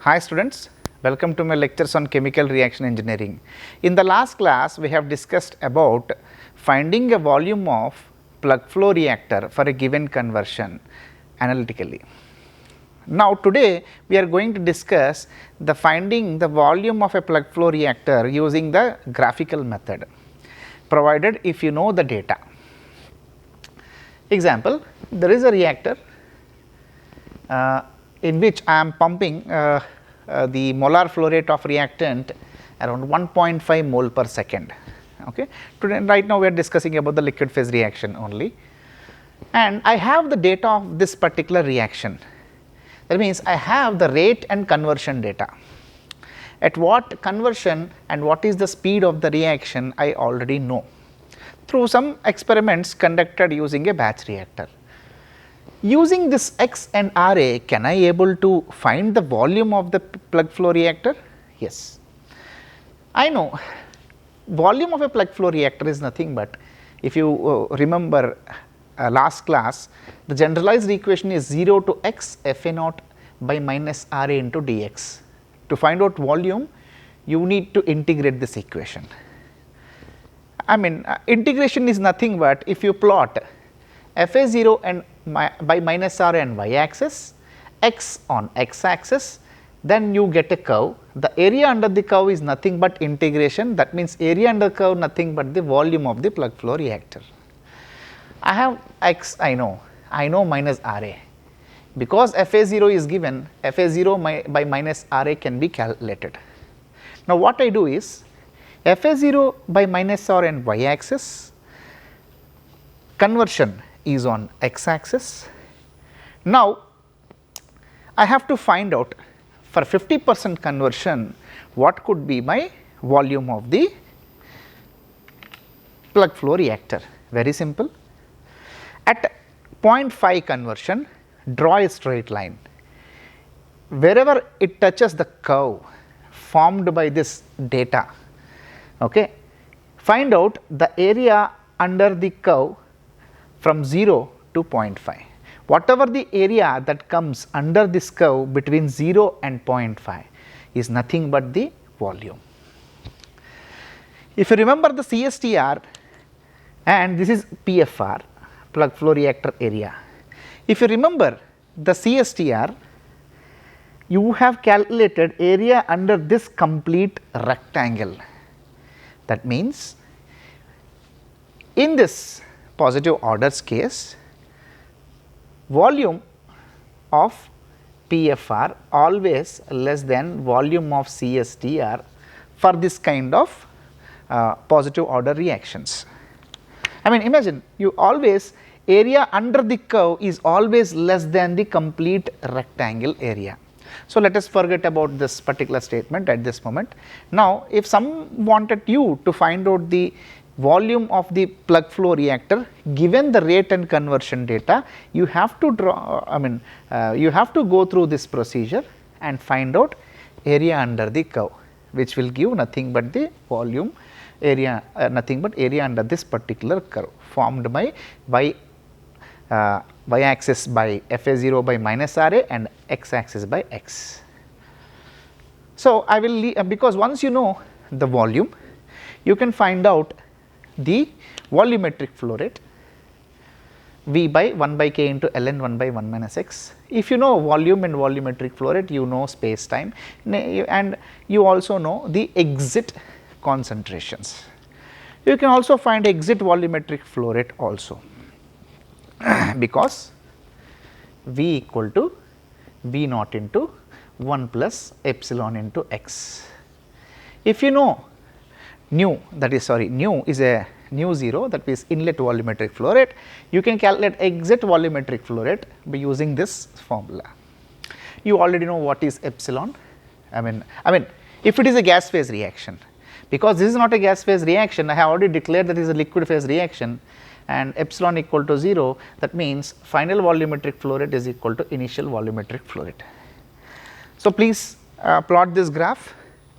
Hi students, welcome to my lectures on chemical reaction engineering. In the last class, we have discussed about finding a volume of plug flow reactor for a given conversion analytically. Now today we are going to discuss the finding the volume of a plug flow reactor using the graphical method, provided if you know the data. Example, there is a reactor in which I am pumping the molar flow rate of reactant around 1.5 mole per second. Okay. Today, right now we are discussing about the liquid phase reaction only, and I have the data of this particular reaction. That means I have the rate and conversion data. At what conversion and what is the speed of the reaction I already know through some experiments conducted using a batch reactor. Using this X and RA, can I able to find the volume of the plug flow reactor? Yes. I know volume of a plug flow reactor is nothing but, if you remember last class, the generalized equation is 0 to x Fa naught by minus RA into dx. To find out volume, you need to integrate this equation. I mean, integration is nothing but if you plot Fa0 and by minus R and y axis, x on x axis, then you get a curve. The area under the curve is nothing but integration, that means area under curve nothing but the volume of the plug flow reactor. I have x, I know minus RA, because Fa0 is given, Fa0 by minus RA can be calculated. Now what I do is, Fa0 by minus R and y axis, conversion is on x axis. Now I have to find out for 50% conversion what could be my volume of the plug flow reactor. Very simple. At 0.5 conversion, draw a straight line. Wherever it touches the curve formed by this data, okay, find out the area under the curve from 0 to 0.5. Whatever the area that comes under this curve between 0 and 0.5 is nothing but the volume. If you remember the CSTR, and this is PFR, plug flow reactor area. If you remember the CSTR, you have calculated area under this complete rectangle. That means in this positive orders case, volume of PFR always less than volume of CSTR for this kind of positive order reactions. I mean, imagine you always area under the curve is always less than the complete rectangle area. So let us forget about this particular statement at this moment. Now if some wanted you to find out the volume of the plug flow reactor given the rate and conversion data, you have to draw, you have to go through this procedure and find out area under the curve, which will give nothing but the volume area, nothing but area under this particular curve formed by y axis by Fa0 by minus RA and x axis by x. So I will because once you know the volume, you can find out the volumetric flow rate V by 1 by k into ln 1 by 1 minus x. If you know volume and volumetric flow rate, you know space time, and you also know the exit concentrations. You can also find exit volumetric flow rate also, because V equal to V naught into 1 plus epsilon into x. If you know nu, that is nu is a nu 0, that is inlet volumetric flow rate, you can calculate exit volumetric flow rate by using this formula. You already know what is epsilon. I mean if it is a gas phase reaction, because this is not a gas phase reaction, I have already declared that it is a liquid phase reaction, and epsilon equal to 0, that means final volumetric flow rate is equal to initial volumetric flow rate. So please plot this graph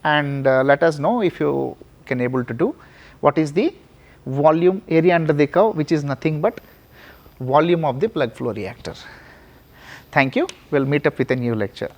and let us know if you can able to do what is the volume area under the curve, which is nothing but volume of the plug flow reactor. Thank you. We will meet up with a new lecture.